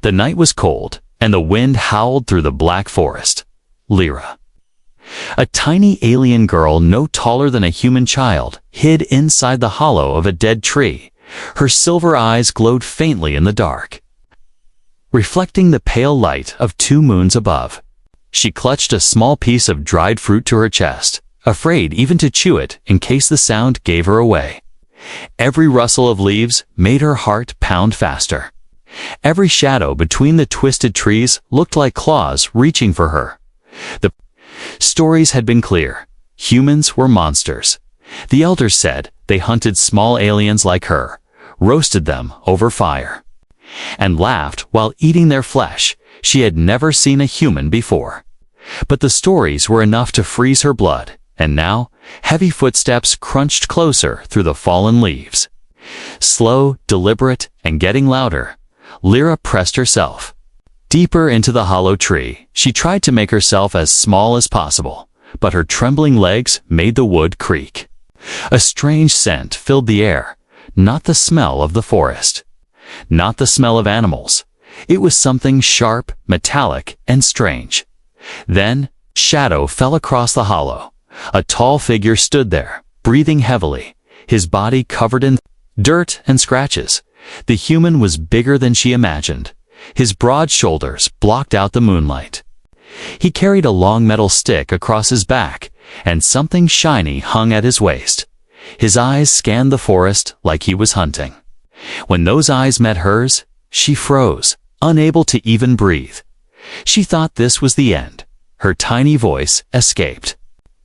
The night was cold, and the wind howled through the black forest. Lyra. A tiny alien girl no taller than a human child hid inside the hollow of a dead tree. Her silver eyes glowed faintly in the dark, reflecting the pale light of 2 moons above. She clutched a small piece of dried fruit to her chest, afraid even to chew it in case the sound gave her away. Every rustle of leaves made her heart pound faster. Every shadow between the twisted trees looked like claws reaching for her. The stories had been clear. Humans were monsters. The elders said they hunted small aliens like her, roasted them over fire, and laughed while eating their flesh. She had never seen a human before. But the stories were enough to freeze her blood, and now heavy footsteps crunched closer through the fallen leaves. Slow, deliberate, and getting louder, Lyra pressed herself deeper into the hollow tree. She tried to make herself as small as possible, but her trembling legs made the wood creak. A strange scent filled the air, not the smell of the forest, not the smell of animals. It was something sharp, metallic, and strange. Then, shadow fell across the hollow. A tall figure stood there, breathing heavily, his body covered in dirt and scratches. The human was bigger than she imagined. His broad shoulders blocked out the moonlight. He carried a long metal stick across his back, and something shiny hung at his waist. His eyes scanned the forest like he was hunting. When those eyes met hers, she froze, unable to even breathe. She thought this was the end. Her tiny voice escaped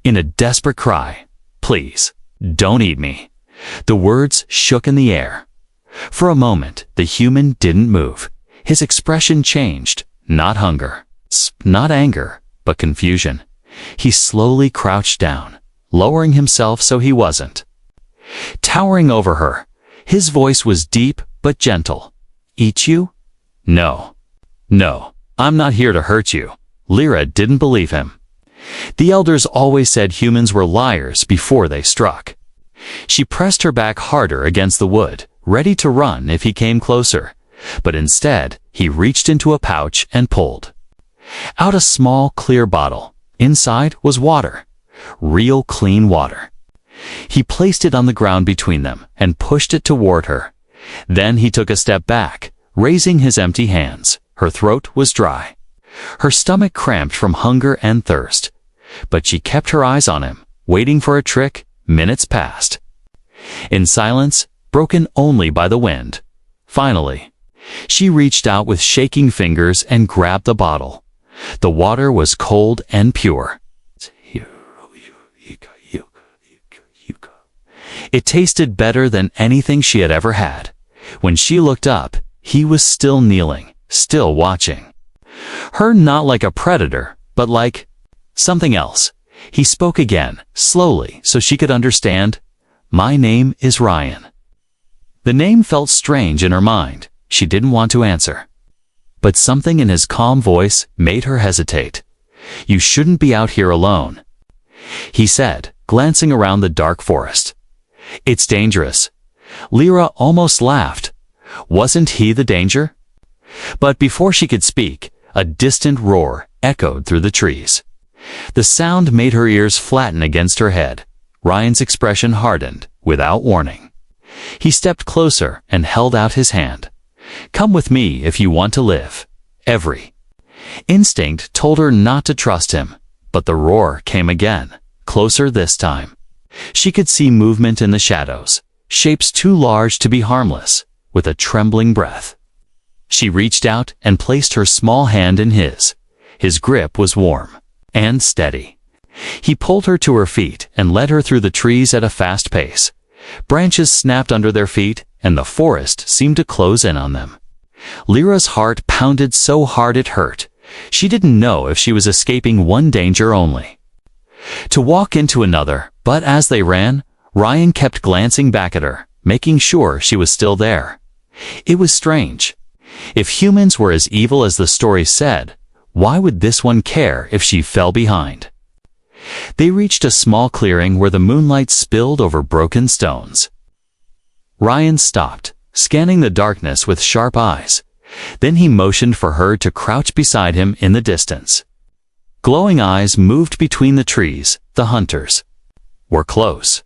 in a desperate cry. "Please, don't eat me." The words shook in the air. For a moment, the human didn't move. His expression changed, not hunger, not anger, but confusion. He slowly crouched down, lowering himself so he wasn't. Towering over her, his voice was deep but gentle. "Eat you? No. No, I'm not here to hurt you." Lyra didn't believe him. The elders always said humans were liars before they struck. She pressed her back harder against the wood, ready to run if he came closer. But instead, he reached into a pouch and pulled out a small, clear bottle. Inside was water. Real clean water. He placed it on the ground between them and pushed it toward her. Then he took a step back, raising his empty hands. Her throat was dry. Her stomach cramped from hunger and thirst. But she kept her eyes on him, waiting for a trick. Minutes passed. In silence, broken only by the wind. Finally, she reached out with shaking fingers and grabbed the bottle. The water was cold and pure. It tasted better than anything she had ever had. When she looked up, he was still kneeling, still watching her, not like a predator, but like something else. He spoke again, slowly, so she could understand. "My name is Ryan." The name felt strange in her mind. She didn't want to answer. But something in his calm voice made her hesitate. "You shouldn't be out here alone," he said, glancing around the dark forest. "It's dangerous." Lyra almost laughed. Wasn't he the danger? But before she could speak, a distant roar echoed through the trees. The sound made her ears flatten against her head. Ryan's expression hardened, without warning. He stepped closer and held out his hand. "Come with me if you want to live." Every instinct told her not to trust him, but the roar came again, closer this time. She could see movement in the shadows, shapes too large to be harmless. With a trembling breath, she reached out and placed her small hand in his. His grip was warm and steady. He pulled her to her feet and led her through the trees at a fast pace. Branches snapped under their feet, and the forest seemed to close in on them. Lyra's heart pounded so hard it hurt. She didn't know if she was escaping one danger only to walk into another, but as they ran, Ryan kept glancing back at her, making sure she was still there. It was strange. If humans were as evil as the story said, why would this one care if she fell behind? They reached a small clearing where the moonlight spilled over broken stones. Ryan stopped, scanning the darkness with sharp eyes. Then he motioned for her to crouch beside him in the distance. Glowing eyes moved between the trees. The hunters were close.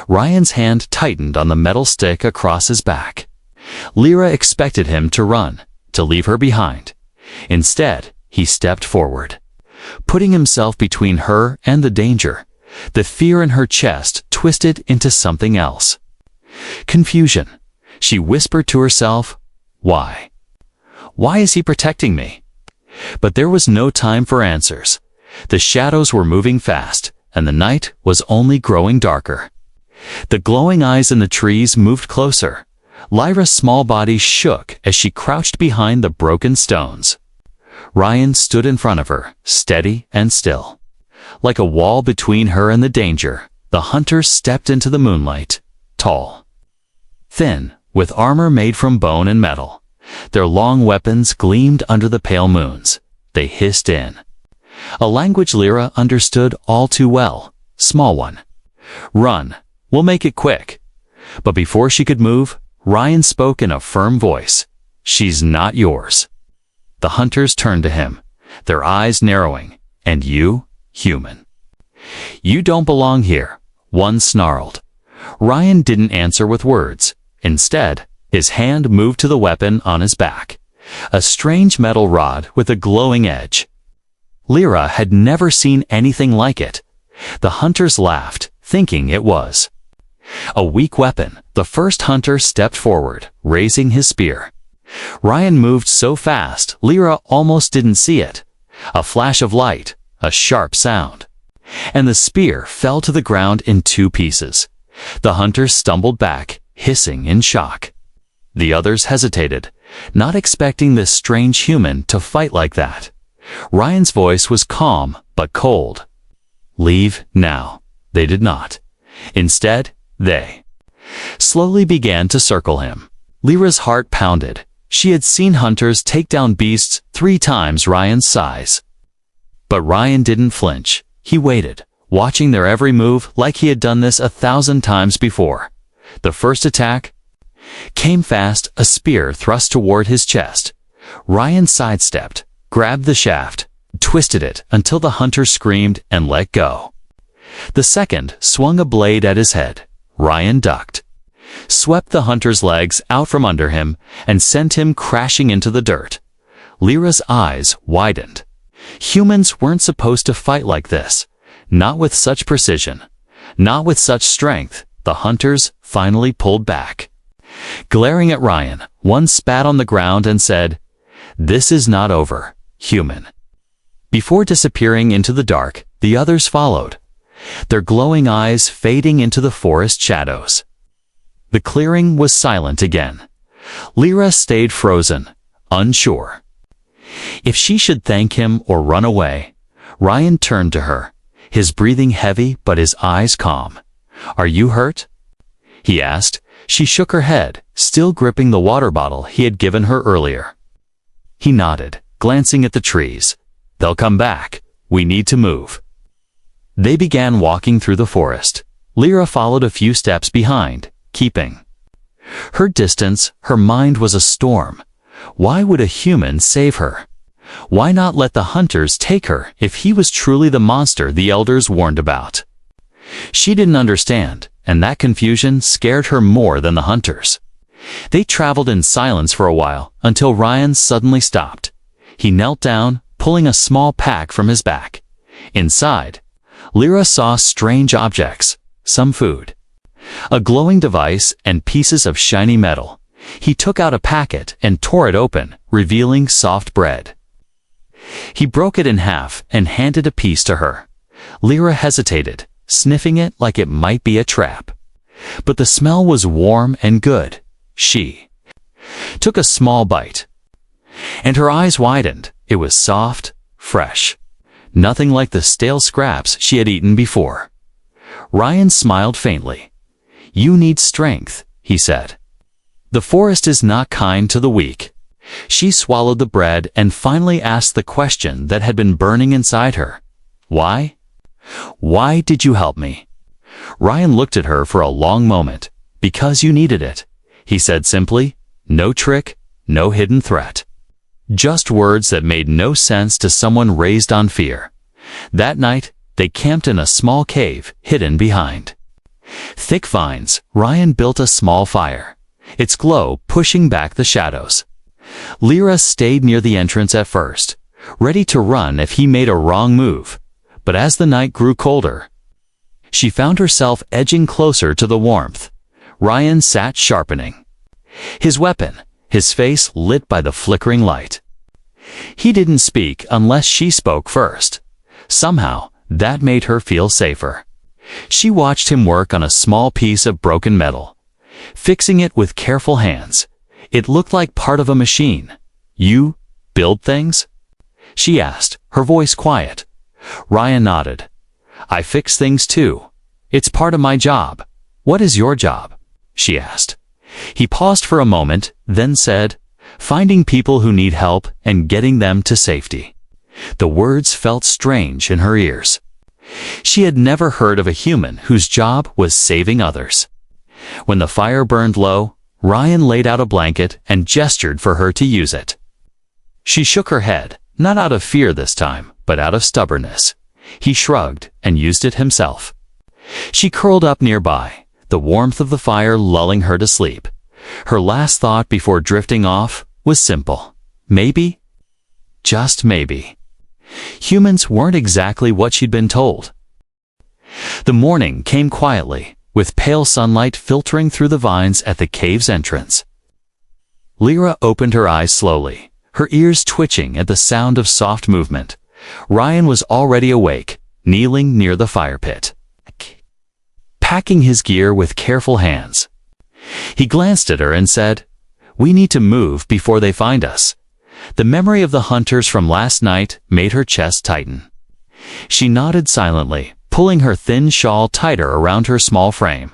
Ryan's hand tightened on the metal stick across his back. Lyra expected him to run, to leave her behind. Instead, he stepped forward, putting himself between her and the danger. The fear in her chest twisted into something else. Confusion. She whispered to herself, "Why? Why is he protecting me?" But there was no time for answers. The shadows were moving fast, and the night was only growing darker. The glowing eyes in the trees moved closer. Lyra's small body shook as she crouched behind the broken stones. Ryan stood in front of her, steady and still. Like a wall between her and the danger, the hunters stepped into the moonlight, tall, thin, with armor made from bone and metal. Their long weapons gleamed under the pale moons. They hissed in a language Lyra understood all too well. Small one. "Run. We'll make it quick." But before she could move, Ryan spoke in a firm voice. "She's not yours." The hunters turned to him, their eyes narrowing. "And you, human? You don't belong here," one snarled. Ryan didn't answer with words. Instead, his hand moved to the weapon on his back, a strange metal rod with a glowing edge. Lyra had never seen anything like it. The hunters laughed, thinking it was a weak weapon. The first hunter stepped forward, raising his spear. Ryan moved so fast, Lyra almost didn't see it. A flash of light, a sharp sound, and the spear fell to the ground in two pieces. The hunters stumbled back, hissing in shock. The others hesitated, not expecting this strange human to fight like that. Ryan's voice was calm but cold. "Leave now." They did not. Instead, they slowly began to circle him. Lyra's heart pounded. She had seen hunters take down beasts 3 times Ryan's size. But Ryan didn't flinch. He waited, watching their every move like he had done this 1,000 times before. The first attack came fast, a spear thrust toward his chest. Ryan sidestepped, grabbed the shaft, twisted it until the hunter screamed and let go. The second swung a blade at his head. Ryan ducked, swept the hunter's legs out from under him, and sent him crashing into the dirt. Lyra's eyes widened. Humans weren't supposed to fight like this. Not with such precision. Not with such strength. The hunters finally pulled back. Glaring at Ryan, one spat on the ground and said, "This is not over, human." Before disappearing into the dark, the others followed, their glowing eyes fading into the forest shadows. The clearing was silent again. Lyra stayed frozen, unsure if she should thank him or run away. Ryan turned to her, his breathing heavy but his eyes calm. "Are you hurt?" he asked. She shook her head, still gripping the water bottle he had given her earlier. He nodded, glancing at the trees. "They'll come back. We need to move." They began walking through the forest. Lyra followed a few steps behind, keeping her distance. Her mind was a storm. Why would a human save her? Why not let the hunters take her if he was truly the monster the elders warned about? She didn't understand, and that confusion scared her more than the hunters. They traveled in silence for a while until Ryan suddenly stopped. He knelt down, pulling a small pack from his back. Inside, Lyra saw strange objects, some food, a glowing device, and pieces of shiny metal. He took out a packet and tore it open, revealing soft bread. He broke it in half and handed a piece to her. Lyra hesitated, sniffing it like it might be a trap. But the smell was warm and good. She took a small bite, and her eyes widened. It was soft, fresh, nothing like the stale scraps she had eaten before. Ryan smiled faintly. "You need strength," he said. "The forest is not kind to the weak." She swallowed the bread and finally asked the question that had been burning inside her. "Why? Why did you help me?" Ryan looked at her for a long moment. "Because you needed it," he said simply. "No trick, no hidden threat. Just words that made no sense to someone raised on fear. That night, they camped in a small cave hidden behind thick vines. Ryan built a small fire, its glow pushing back the shadows. Lyra stayed near the entrance at first, ready to run if he made a wrong move. But as the night grew colder, she found herself edging closer to the warmth. Ryan sat sharpening his weapon, his face lit by the flickering light. He didn't speak unless she spoke first. Somehow, that made her feel safer. She watched him work on a small piece of broken metal, fixing it with careful hands. It looked like part of a machine. "You build things?" she asked, her voice quiet. Ryan nodded. "I fix things too. It's part of my job." "What is your job?" she asked. He paused for a moment, then said, "Finding people who need help and getting them to safety." The words felt strange in her ears. She had never heard of a human whose job was saving others. When the fire burned low, Ryan laid out a blanket and gestured for her to use it. She shook her head, not out of fear this time, but out of stubbornness. He shrugged and used it himself. She curled up nearby, the warmth of the fire lulling her to sleep. Her last thought before drifting off was simple. Maybe, just maybe, humans weren't exactly what she'd been told. The morning came quietly, with pale sunlight filtering through the vines at the cave's entrance. Lyra opened her eyes slowly, her ears twitching at the sound of soft movement. Ryan was already awake, kneeling near the fire pit, packing his gear with careful hands. He glanced at her and said, "We need to move before they find us." The memory of the hunters from last night made her chest tighten. She nodded silently, pulling her thin shawl tighter around her small frame.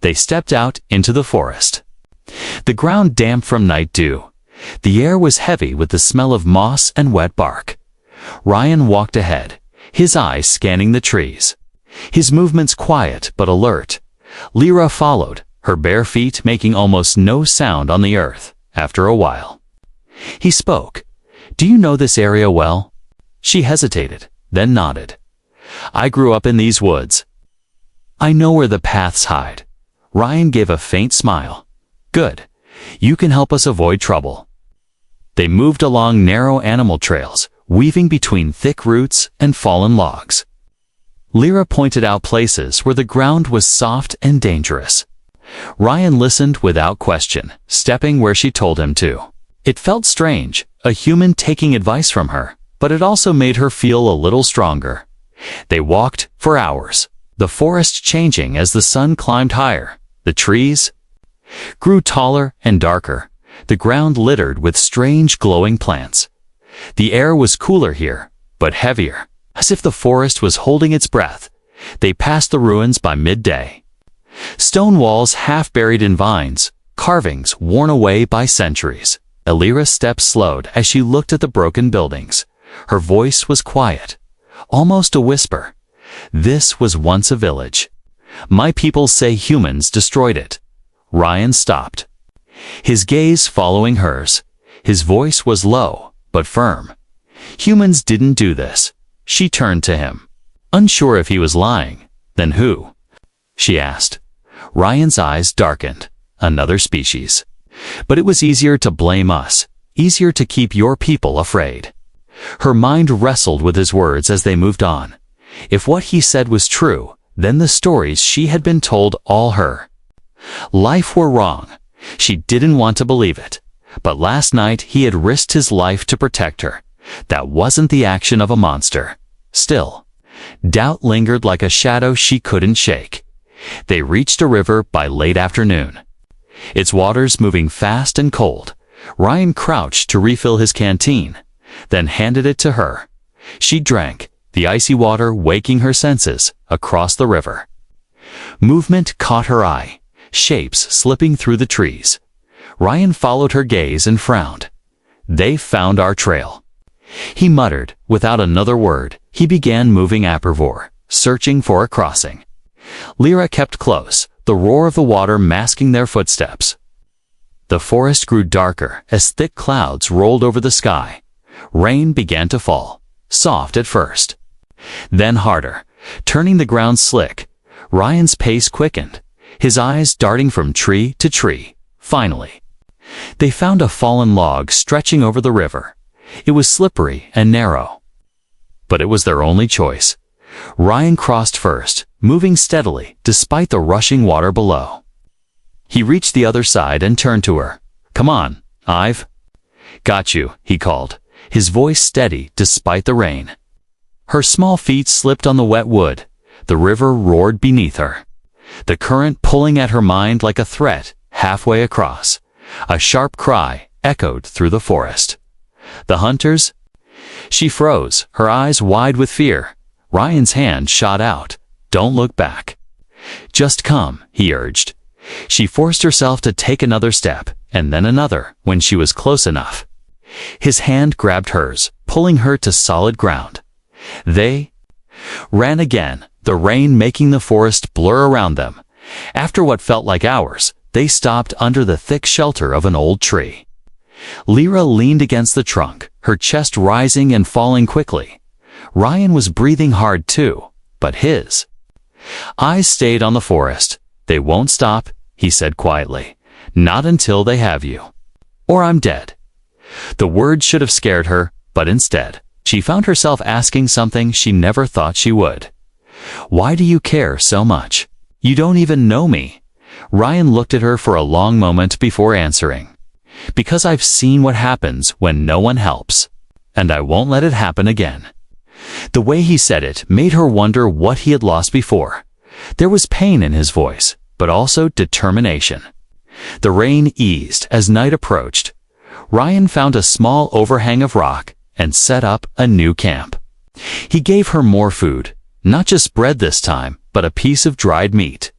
They stepped out into the forest. The ground damp from night dew. The air was heavy with the smell of moss and wet bark. Ryan walked ahead, his eyes scanning the trees, his movements quiet but alert. Lyra followed, her bare feet making almost no sound on the earth. After a while, he spoke. "Do you know this area well?" She hesitated, then nodded. "I grew up in these woods. I know where the paths hide." Ryan gave a faint smile. "Good. You can help us avoid trouble." They moved along narrow animal trails, weaving between thick roots and fallen logs. Lyra pointed out places where the ground was soft and dangerous. Ryan listened without question, stepping where she told him to. It felt strange, a human taking advice from her, but it also made her feel a little stronger. They walked for hours, the forest changing as the sun climbed higher. The trees grew taller and darker, the ground littered with strange glowing plants. The air was cooler here, but heavier, as if the forest was holding its breath. They passed the ruins by midday. Stone walls half buried in vines, carvings worn away by centuries. Lyra's steps slowed as she looked at the broken buildings. Her voice was quiet, almost a whisper. "This was once a village. My people say humans destroyed it." Ryan stopped, his gaze following hers. His voice was low, but firm. "Humans didn't do this." She turned to him, unsure if he was lying. "Then who?" she asked. Ryan's eyes darkened. "Another species. But it was easier to blame us, easier to keep your people afraid." Her mind wrestled with his words as they moved on. If what he said was true, then the stories she had been told all her life were wrong. She didn't want to believe it. But last night he had risked his life to protect her. That wasn't the action of a monster. Still, doubt lingered like a shadow she couldn't shake. They reached a river by late afternoon, its waters moving fast and cold. Ryan crouched to refill his canteen, then handed it to her. She drank, the icy water waking her senses, across the river. Movement caught her eye, shapes slipping through the trees. Ryan followed her gaze and frowned. "They found our trail," he muttered. Without another word, he began moving upward, searching for a crossing. Lyra kept close, the roar of the water masking their footsteps. The forest grew darker as thick clouds rolled over the sky. Rain began to fall, soft at first, then harder, turning the ground slick. Ryan's pace quickened, his eyes darting from tree to tree. Finally, they found a fallen log stretching over the river. It was slippery and narrow, but it was their only choice. Ryan crossed first, moving steadily despite the rushing water below. He reached the other side and turned to her. "Come on, I've got you," he called, his voice steady despite the rain. Her small feet slipped on the wet wood. The river roared beneath her, the current pulling at her mind like a threat. Halfway across, a sharp cry echoed through the forest. "The hunters?" She froze, her eyes wide with fear. Ryan's hand shot out. "Don't look back. Just come," he urged. She forced herself to take another step, and then another, when she was close enough. His hand grabbed hers, pulling her to solid ground. They ran again, the rain making the forest blur around them. After what felt like hours, they stopped under the thick shelter of an old tree. Lyra leaned against the trunk, her chest rising and falling quickly. Ryan was breathing hard too, but his eyes stayed on the forest. "They won't stop," he said quietly. "Not until they have you. Or I'm dead." The words should have scared her, but instead, she found herself asking something she never thought she would. "Why do you care so much? You don't even know me." Ryan looked at her for a long moment before answering. "Because I've seen what happens when no one helps, and I won't let it happen again." The way he said it made her wonder what he had lost before. There was pain in his voice, but also determination. The rain eased as night approached. Ryan found a small overhang of rock and set up a new camp. He gave her more food, not just bread this time, but a piece of dried meat.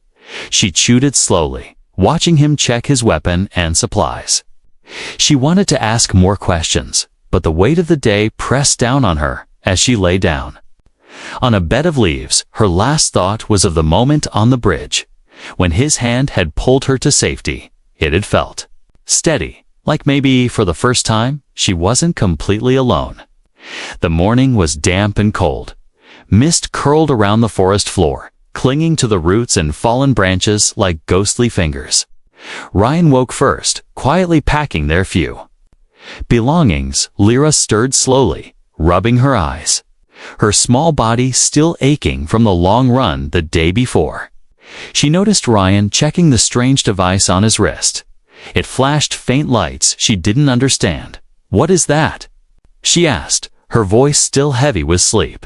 She chewed it slowly, watching him check his weapon and supplies. She wanted to ask more questions, but the weight of the day pressed down on her as she lay down on a bed of leaves. Her last thought was of the moment on the bridge, when his hand had pulled her to safety. It had felt steady, like maybe for the first time she wasn't completely alone. The morning was damp and cold. Mist curled around the forest floor, clinging to the roots and fallen branches like ghostly fingers. Ryan woke first, quietly packing their few belongings. Lyra stirred slowly, rubbing her eyes, her small body still aching from the long run the day before. She noticed Ryan checking the strange device on his wrist. It flashed faint lights she didn't understand. "What is that?" she asked, her voice still heavy with sleep.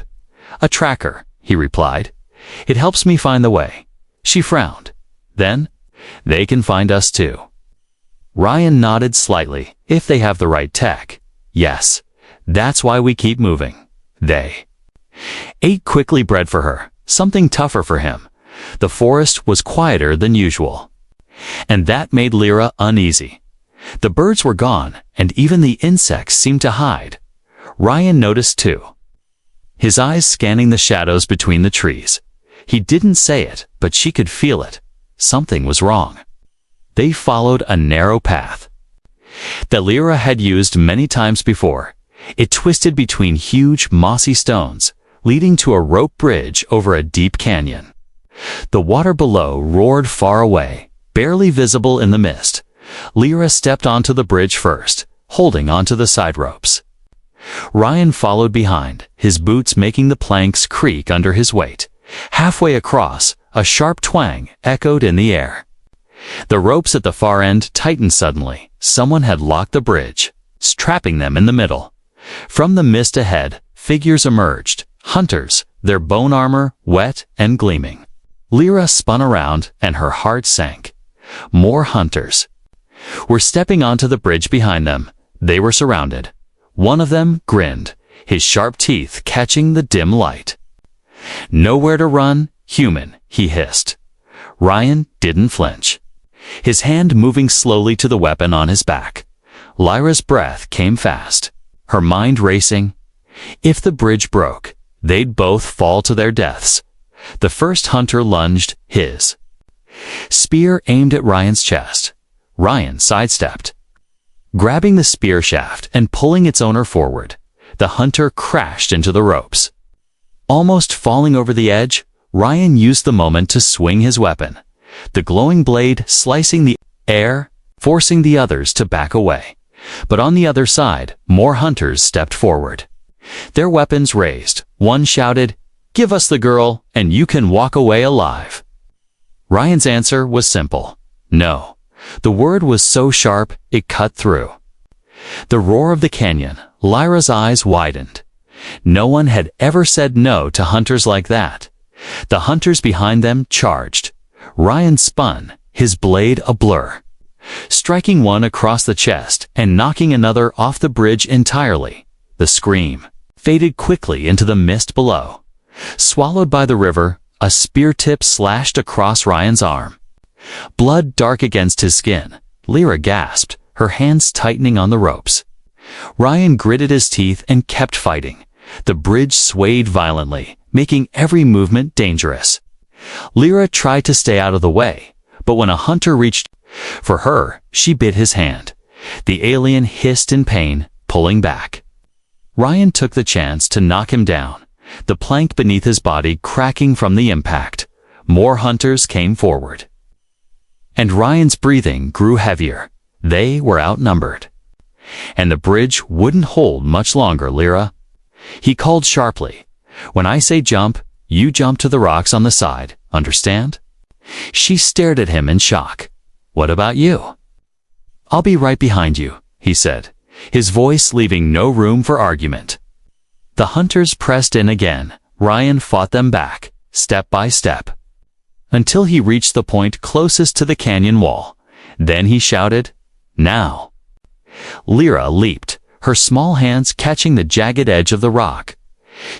"A tracker," he replied. "It helps me find the way." She frowned. "Then, they can find us too." Ryan nodded slightly. "If they have the right tech. Yes, that's why we keep moving." They ate quickly bread for her, something tougher for him. The forest was quieter than usual, and that made Lyra uneasy. The birds were gone, and even the insects seemed to hide. Ryan noticed too, his eyes scanning the shadows between the trees. He didn't say it, but she could feel it. Something was wrong. They followed a narrow path that Lyra had used many times before. It twisted between huge, mossy stones, leading to a rope bridge over a deep canyon. The water below roared far away, barely visible in the mist. Lyra stepped onto the bridge first, holding onto the side ropes. Ryan followed behind, his boots making the planks creak under his weight. Halfway across, a sharp twang echoed in the air. The ropes at the far end tightened suddenly. Someone had locked the bridge, trapping them in the middle. From the mist ahead, figures emerged, hunters, their bone armor wet and gleaming. Lyra spun around, and her heart sank. More hunters were stepping onto the bridge behind them. They were surrounded. One of them grinned, his sharp teeth catching the dim light. "Nowhere to run, human," he hissed. Ryan didn't flinch, his hand moving slowly to the weapon on his back. Lyra's breath came fast, her mind racing. If the bridge broke, they'd both fall to their deaths. The first hunter lunged, his spear aimed at Ryan's chest. Ryan sidestepped. Grabbing the spear shaft and pulling its owner forward, the hunter crashed into the ropes. Almost falling over the edge, Ryan used the moment to swing his weapon, the glowing blade slicing the air, forcing the others to back away. But on the other side, more hunters stepped forward. Their weapons raised, one shouted, "Give us the girl, and you can walk away alive." Ryan's answer was simple, no. The word was so sharp, it cut through. The roar of the canyon, Lyra's eyes widened. No one had ever said no to hunters like that. The hunters behind them charged. Ryan spun, his blade a blur, striking one across the chest and knocking another off the bridge entirely. The scream faded quickly into the mist below. Swallowed by the river, a spear tip slashed across Ryan's arm. Blood dark against his skin, Lyra gasped, her hands tightening on the ropes. Ryan gritted his teeth and kept fighting. The bridge swayed violently, making every movement dangerous. Lyra tried to stay out of the way, but when a hunter reached for her, she bit his hand. The alien hissed in pain, pulling back. Ryan took the chance to knock him down, the plank beneath his body cracking from the impact. More hunters came forward. And Ryan's breathing grew heavier. They were outnumbered. And the bridge wouldn't hold much longer, Lyra. He called sharply, "When I say jump, you jump to the rocks on the side, understand?" She stared at him in shock. "What about you?" "I'll be right behind you," he said, his voice leaving no room for argument. The hunters pressed in again. Ryan fought them back, step by step, until he reached the point closest to the canyon wall. Then he shouted, "Now!" Lyra leaped, her small hands catching the jagged edge of the rock.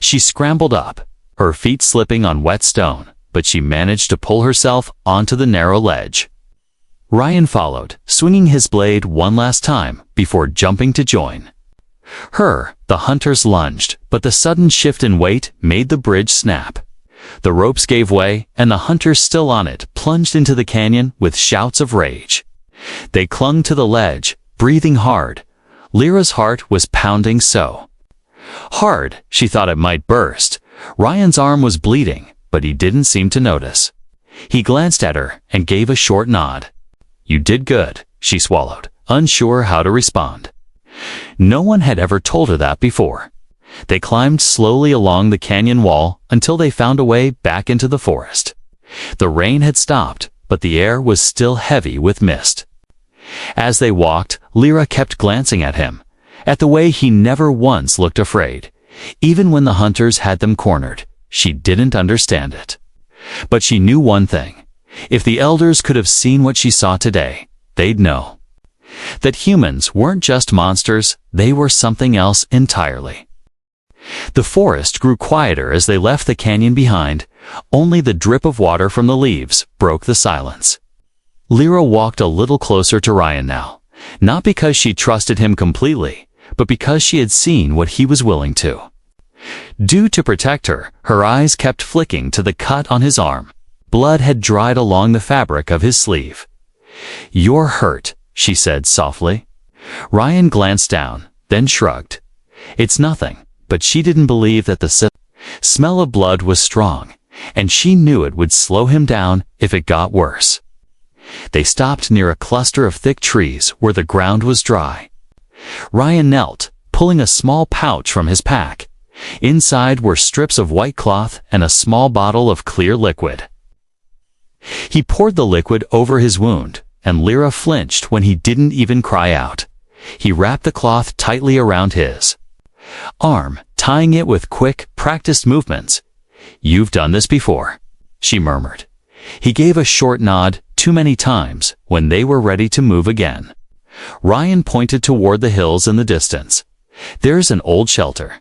She scrambled up, her feet slipping on wet stone, but she managed to pull herself onto the narrow ledge. Ryan followed, swinging his blade one last time before jumping to join. The hunters lunged, but the sudden shift in weight made the bridge snap. The ropes gave way, and the hunters still on it plunged into the canyon with shouts of rage. They clung to the ledge, breathing hard. Lyra's heart was pounding so hard, she thought it might burst. Ryan's arm was bleeding, but he didn't seem to notice. He glanced at her and gave a short nod. "You did good," she swallowed, unsure how to respond. No one had ever told her that before. They climbed slowly along the canyon wall until they found a way back into the forest. The rain had stopped, but the air was still heavy with mist. As they walked, Lyra kept glancing at him, at the way he never once looked afraid. Even when the hunters had them cornered, she didn't understand it. But she knew one thing. If the elders could have seen what she saw today, they'd know that humans weren't just monsters, they were something else entirely. The forest grew quieter as they left the canyon behind. Only the drip of water from the leaves broke the silence. Lyra walked a little closer to Ryan now, not because she trusted him completely, but because she had seen what he was willing to do to protect her. Her eyes kept flicking to the cut on his arm. Blood had dried along the fabric of his sleeve. "You're hurt," she said softly. Ryan glanced down, then shrugged. "It's nothing," but she didn't believe that the smell of blood was strong, and she knew it would slow him down if it got worse. They stopped near a cluster of thick trees where the ground was dry. Ryan knelt, pulling a small pouch from his pack. Inside were strips of white cloth and a small bottle of clear liquid. He poured the liquid over his wound, and Lyra flinched when he didn't even cry out. He wrapped the cloth tightly around his arm, tying it with quick, practiced movements. "You've done this before," she murmured. He gave a short nod, too many times, when they were ready to move again. Ryan pointed toward the hills in the distance. "There's an old shelter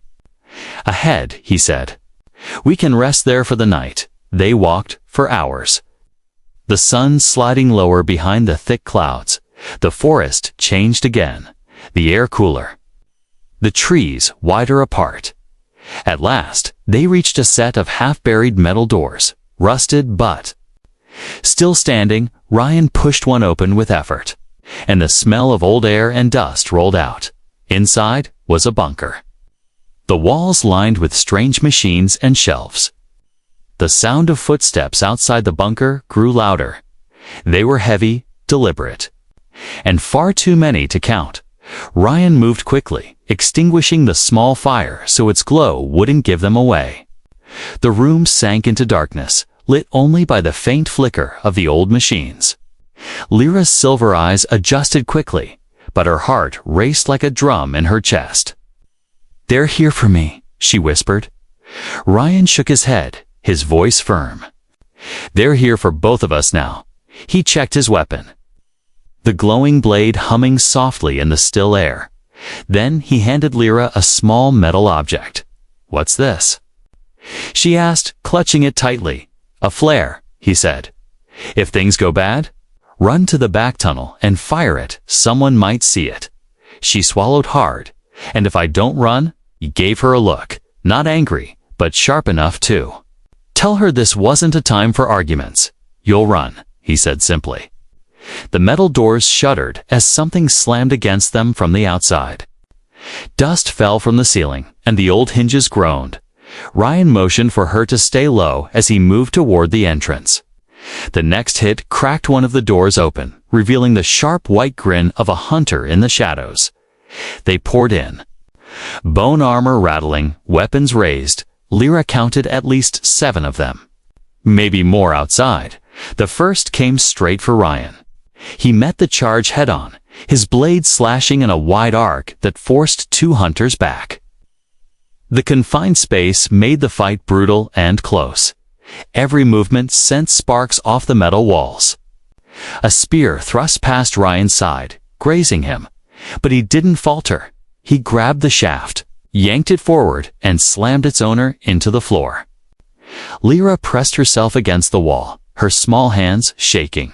ahead," he said. "We can rest there for the night." They walked for hours. The sun sliding lower behind the thick clouds. The forest changed again, the air cooler, the trees wider apart. At last, they reached a set of half-buried metal doors, rusted but still standing. Ryan pushed one open with effort. and the smell of old air and dust rolled out. Inside was a bunker. The walls lined with strange machines and shelves. The sound of footsteps outside the bunker grew louder. They were heavy, deliberate, and far too many to count. Ryan moved quickly, extinguishing the small fire so its glow wouldn't give them away. The room sank into darkness, lit only by the faint flicker of the old machines. Lyra's silver eyes adjusted quickly, but her heart raced like a drum in her chest. "They're here for me," she whispered. Ryan shook his head, his voice firm. "They're here for both of us now." He checked his weapon, the glowing blade humming softly in the still air. Then he handed Lyra a small metal object. "What's this?" she asked, clutching it tightly. "A flare," he said. "If things go bad, run to the back tunnel and fire it. Someone might see it." She swallowed hard. "And if I don't run?" He gave her a look, not angry, but sharp enough too. "Tell her this wasn't a time for arguments. You'll run," he said simply. The metal doors shuddered as something slammed against them from the outside. Dust fell from the ceiling, and the old hinges groaned. Ryan motioned for her to stay low as he moved toward the entrance. The next hit cracked one of the doors open, revealing the sharp white grin of a hunter in the shadows. They poured in. Bone armor rattling, weapons raised. Lyra counted at least 7 of them. Maybe more outside. The first came straight for Ryan. He met the charge head-on, his blade slashing in a wide arc that forced 2 hunters back. The confined space made the fight brutal and close. Every movement sent sparks off the metal walls. A spear thrust past Ryan's side, grazing him, but he didn't falter. He grabbed the shaft, yanked it forward, and slammed its owner into the floor. Lyra pressed herself against the wall, her small hands shaking.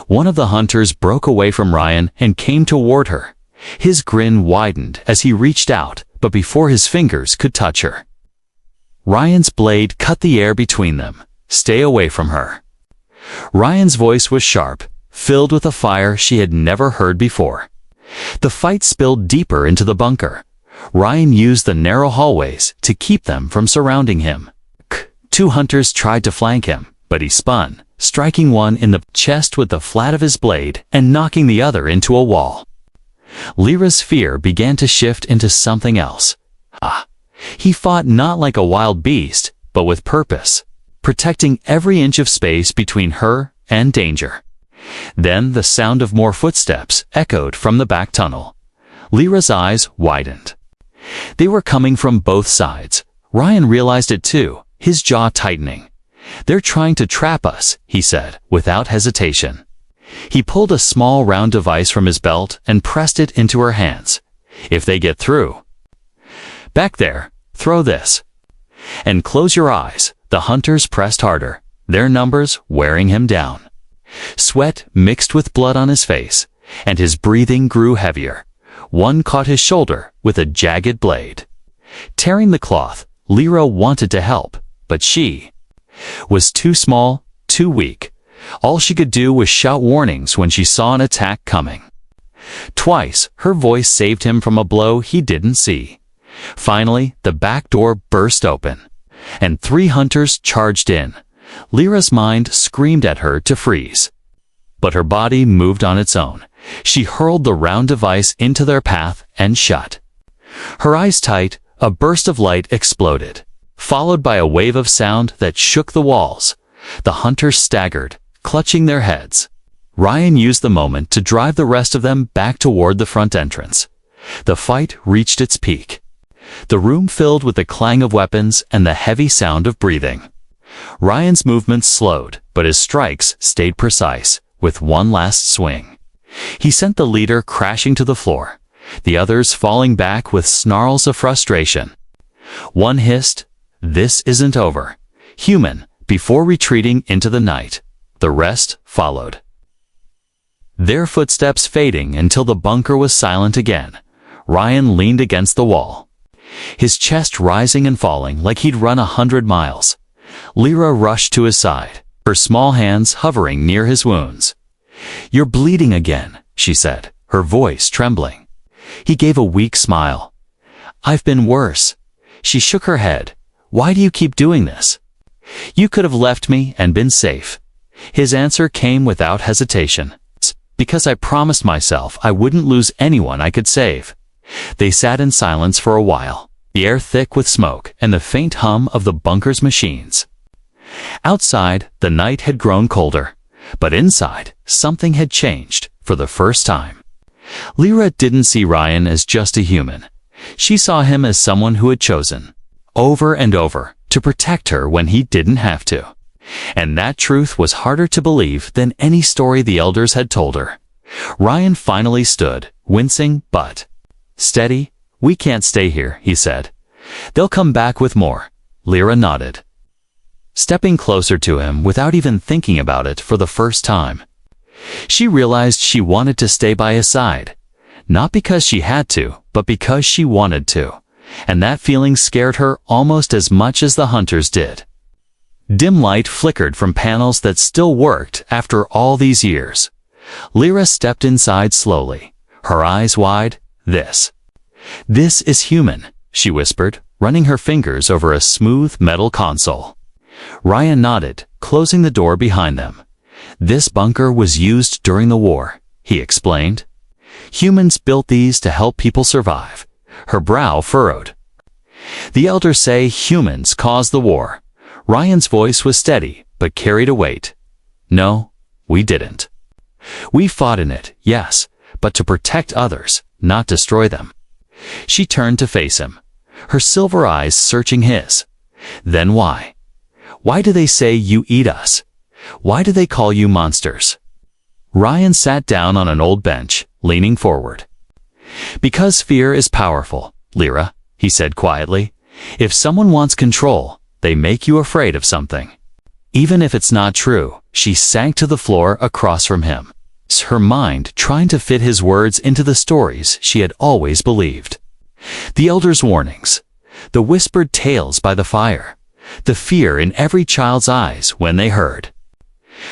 One of the hunters broke away from Ryan and came toward her. His grin widened as he reached out, but before his fingers could touch her, Ryan's blade cut the air between them. "Stay away from her." Ryan's voice was sharp, filled with a fire she had never heard before. The fight spilled deeper into the bunker. Ryan used the narrow hallways to keep them from surrounding him. 2 hunters tried to flank him, but he spun, striking one in the chest with the flat of his blade and knocking the other into a wall. Lyra's fear began to shift into something else. He fought not like a wild beast, but with purpose, protecting every inch of space between her and danger. Then the sound of more footsteps echoed from the back tunnel. Lyra's eyes widened. They were coming from both sides. Ryan realized it too, his jaw tightening. "They're trying to trap us," he said, without hesitation. He pulled a small round device from his belt and pressed it into her hands. "If they get through, back there, throw this. And close your eyes." The hunters pressed harder, their numbers wearing him down. Sweat mixed with blood on his face, and his breathing grew heavier. One caught his shoulder with a jagged blade. Tearing the cloth, Lyra wanted to help, but she was too small, too weak. All she could do was shout warnings when she saw an attack coming. Twice, her voice saved him from a blow he didn't see. Finally, the back door burst open, and 3 hunters charged in. Lyra's mind screamed at her to freeze, but her body moved on its own. She hurled the round device into their path and shut. Her eyes tight, a burst of light exploded, followed by a wave of sound that shook the walls. The hunters staggered, clutching their heads. Ryan used the moment to drive the rest of them back toward the front entrance. The fight reached its peak. The room filled with the clang of weapons and the heavy sound of breathing. Ryan's movements slowed, but his strikes stayed precise, with one last swing. He sent the leader crashing to the floor, the others falling back with snarls of frustration. One hissed, "This isn't over," human, before retreating into the night. The rest followed, their footsteps fading until the bunker was silent again. Ryan leaned against the wall, his chest rising and falling like he'd run 100 miles. Lyra rushed to his side, her small hands hovering near his wounds. "You're bleeding again," she said, her voice trembling. He gave a weak smile. "I've been worse." She shook her head. "Why do you keep doing this?" "You could have left me and been safe." His answer came without hesitation. "Because I promised myself I wouldn't lose anyone I could save." They sat in silence for a while, the air thick with smoke and the faint hum of the bunker's machines. Outside, the night had grown colder, but inside, something had changed for the first time. Lyra didn't see Ryan as just a human. She saw him as someone who had chosen, over and over, to protect her when he didn't have to. And that truth was harder to believe than any story the elders had told her. Ryan finally stood, wincing but steady. "We can't stay here," he said. "They'll come back with more." Lyra nodded, stepping closer to him without even thinking about it for the first time. She realized she wanted to stay by his side, not because she had to, but because she wanted to, and that feeling scared her almost as much as the hunters did. Dim light flickered from panels that still worked after all these years. Lyra stepped inside slowly, her eyes wide. This is human," she whispered, running her fingers over a smooth metal console. Ryan nodded, closing the door behind them. "This bunker was used during the war," he explained. "Humans built these to help people survive." Her brow furrowed. "The elders say humans caused the war." Ryan's voice was steady, but carried a weight. "No, we didn't. We fought in it, yes, but to protect others, not destroy them." She turned to face him, her silver eyes searching his. "Then why? Why do they say you eat us? Why do they call you monsters?" Ryan sat down on an old bench, leaning forward. "Because fear is powerful, Lyra," he said quietly. "If someone wants control, they make you afraid of something. Even if it's not true." She sank to the floor across from him, her mind trying to fit his words into the stories she had always believed. The elders' warnings, the whispered tales by the fire, the fear in every child's eyes when they heard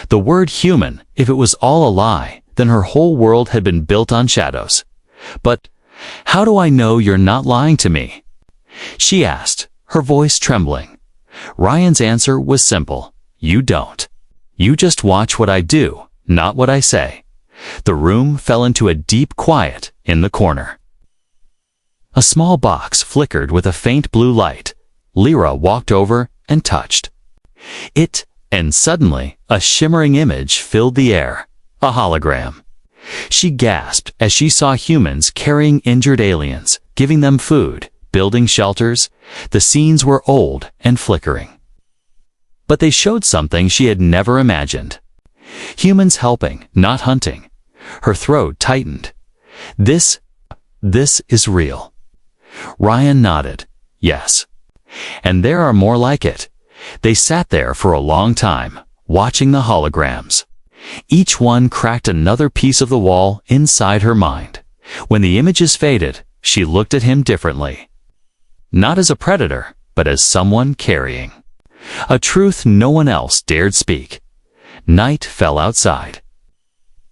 the word human. If it was all a lie, then her whole world had been built on shadows. "But how do I know you're not lying to me?" she asked, her voice trembling. Ryan's answer was simple. "You don't. You just watch what I do, not what I say." The room fell into a deep quiet in the corner. A small box flickered with a faint blue light. Lyra walked over and touched it, and suddenly a shimmering image filled the air. A hologram. She gasped as she saw humans carrying injured aliens, giving them food, building shelters. The scenes were old and flickering, but they showed something she had never imagined. Humans helping, not hunting. Her throat tightened. This is real." Ryan nodded. "Yes. And there are more like it." They sat there for a long time, watching the holograms. Each one cracked another piece of the wall inside her mind. When the images faded, she looked at him differently. Not as a predator, but as someone carrying a truth no one else dared speak. Night fell outside,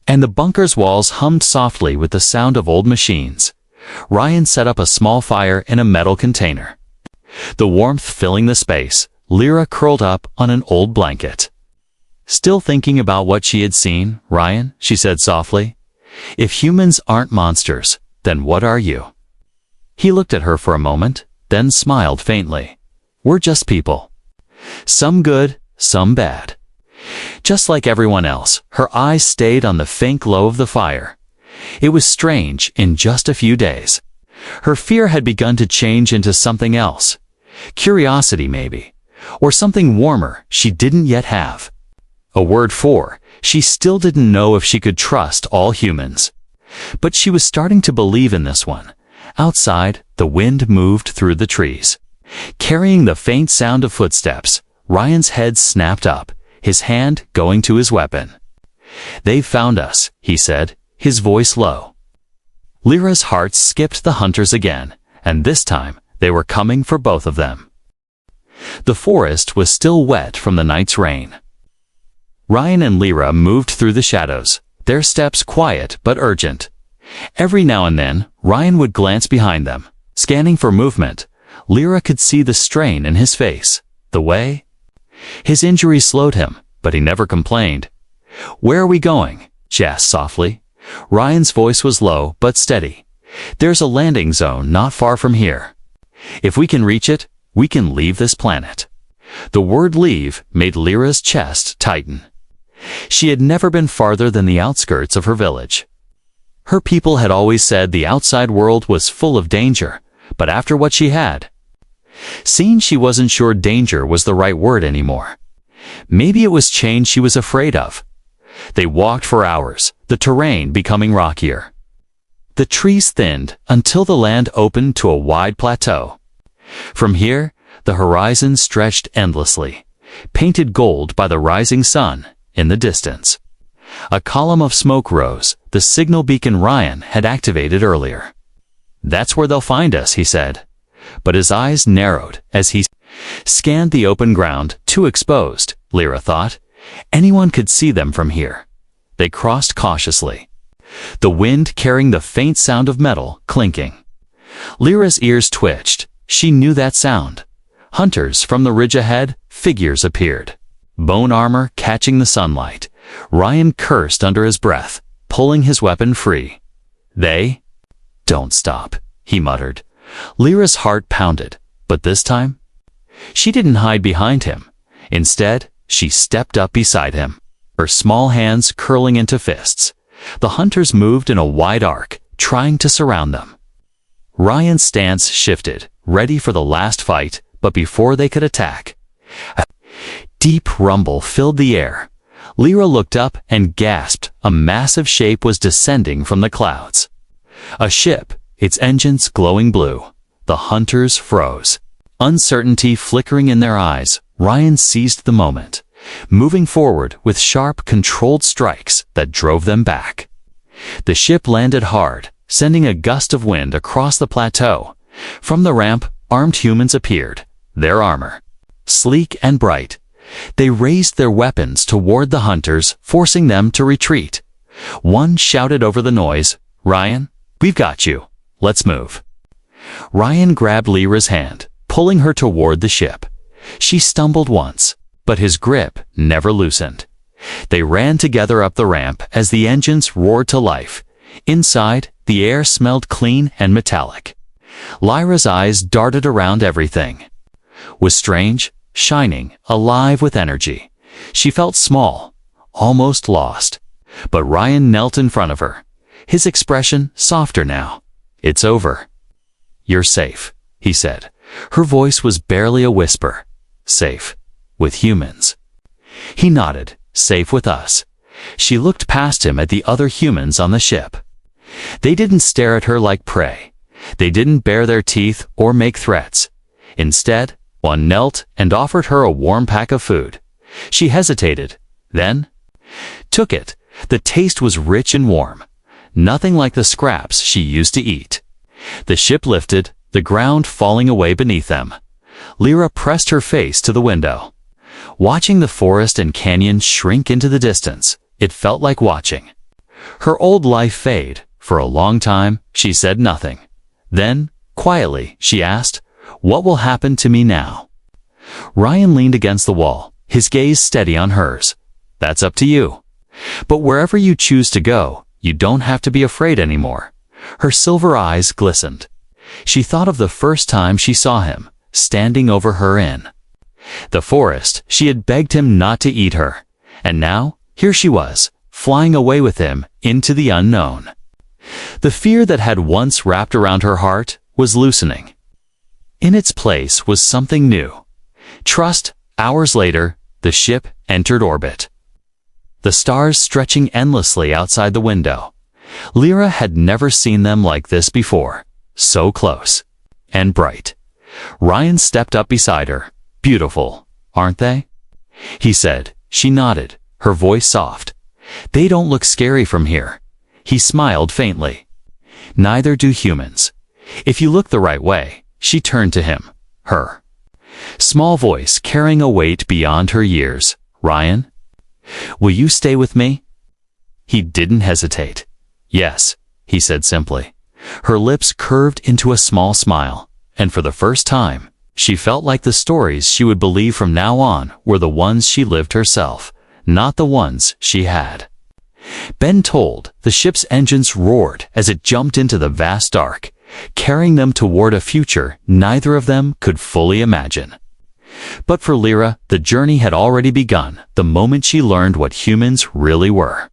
and the bunker's walls hummed softly with the sound of old machines. Ryan set up a small fire in a metal container, the warmth filling the space. Lyra curled up on an old blanket. "Still thinking about what she had seen, Ryan?" she said softly. "If humans aren't monsters, then what are you?" He looked at her for a moment, then smiled faintly. "We're just people. Some good, some bad. Just like everyone else." Her eyes stayed on the faint glow of the fire. It was strange. In just a few days, her fear had begun to change into something else. Curiosity maybe, or something warmer she didn't yet have a word for. She still didn't know if she could trust all humans, but she was starting to believe in this one. Outside, the wind moved through the trees, carrying the faint sound of footsteps. Ryan's head snapped up, his hand going to his weapon. "They've found us," he said, his voice low. Lyra's heart skipped the hunters again, and this time they were coming for both of them. The forest was still wet from the night's rain. Ryan and Lyra moved through the shadows, their steps quiet but urgent. Every now and then, Ryan would glance behind them, scanning for movement. Lyra could see the strain in his face, the way. His injury slowed him, but he never complained. "Where are we going?" she asked softly. Ryan's voice was low but steady. "There's a landing zone not far from here. If we can reach it, we can leave this planet." The word leave made Lyra's chest tighten. She had never been farther than the outskirts of her village. Her people had always said the outside world was full of danger, but after what she had seen, she wasn't sure danger was the right word anymore. Maybe it was change she was afraid of. They walked for hours, the terrain becoming rockier. The trees thinned until the land opened to a wide plateau. From here, the horizon stretched endlessly, painted gold by the rising sun in the distance. A column of smoke rose, the signal beacon Ryan had activated earlier. "That's where they'll find us," he said. But his eyes narrowed as he scanned the open ground, too exposed, Lyra thought. Anyone could see them from here. They crossed cautiously, the wind carrying the faint sound of metal clinking. Lyra's ears twitched. She knew that sound. Hunters from the ridge ahead, figures appeared. Bone armor catching the sunlight. Ryan cursed under his breath, pulling his weapon free. "They don't stop," he muttered. Lyra's heart pounded, but this time, she didn't hide behind him. Instead, she stepped up beside him, her small hands curling into fists. The hunters moved in a wide arc, trying to surround them. Ryan's stance shifted, ready for the last fight, but before they could attack, a deep rumble filled the air. Lyra looked up and gasped. A massive shape was descending from the clouds. A ship, its engines glowing blue. The hunters froze, uncertainty flickering in their eyes. Ryan seized the moment, moving forward with sharp, controlled strikes that drove them back. The ship landed hard, sending a gust of wind across the plateau. From the ramp, armed humans appeared, their armor sleek and bright. They raised their weapons toward the hunters, forcing them to retreat. One shouted over the noise, "Ryan, we've got you. Let's move." Ryan grabbed Lyra's hand, pulling her toward the ship. She stumbled once, but his grip never loosened. They ran together up the ramp as the engines roared to life. Inside, the air smelled clean and metallic. Lyra's eyes darted around. Everything was strange, shining, alive with energy. She felt small, almost lost. But Ryan knelt in front of her, his expression softer now. "It's over. You're safe," he said. Her voice was barely a whisper. "Safe with humans." He nodded. "Safe with us." She looked past him at the other humans on the ship. They didn't stare at her like prey. They didn't bare their teeth or make threats. Instead, one knelt and offered her a warm pack of food. She hesitated, then took it. The taste was rich and warm, nothing like the scraps she used to eat. The ship lifted, the ground falling away beneath them. Lyra pressed her face to the window. Watching the forest and canyon shrink into the distance, it felt like watching her old life fade. For a long time, she said nothing. Then, quietly, she asked, "What will happen to me now?" Ryan leaned against the wall, his gaze steady on hers. "That's up to you. But wherever you choose to go, you don't have to be afraid anymore." Her silver eyes glistened. She thought of the first time she saw him, standing over her in the forest. She had begged him not to eat her. And now, here she was, flying away with him into the unknown. The fear that had once wrapped around her heart was loosening. In its place was something new. Trust. Hours later, the ship entered orbit, the stars stretching endlessly outside the window. Lyra had never seen them like this before, so close and bright. Ryan stepped up beside her. "Beautiful, aren't they?" he said. She nodded, her voice soft. "They don't look scary from here." He smiled faintly. "Neither do humans. If you look the right way." She turned to him, her small voice carrying a weight beyond her years. "Ryan, will you stay with me?" He didn't hesitate. "Yes," he said simply. Her lips curved into a small smile, and for the first time, she felt like the stories she would believe from now on were the ones she lived herself, not the ones she had. Ben told, the ship's engines roared as it jumped into the vast dark, carrying them toward a future neither of them could fully imagine. But for Lyra, the journey had already begun the moment she learned what humans really were.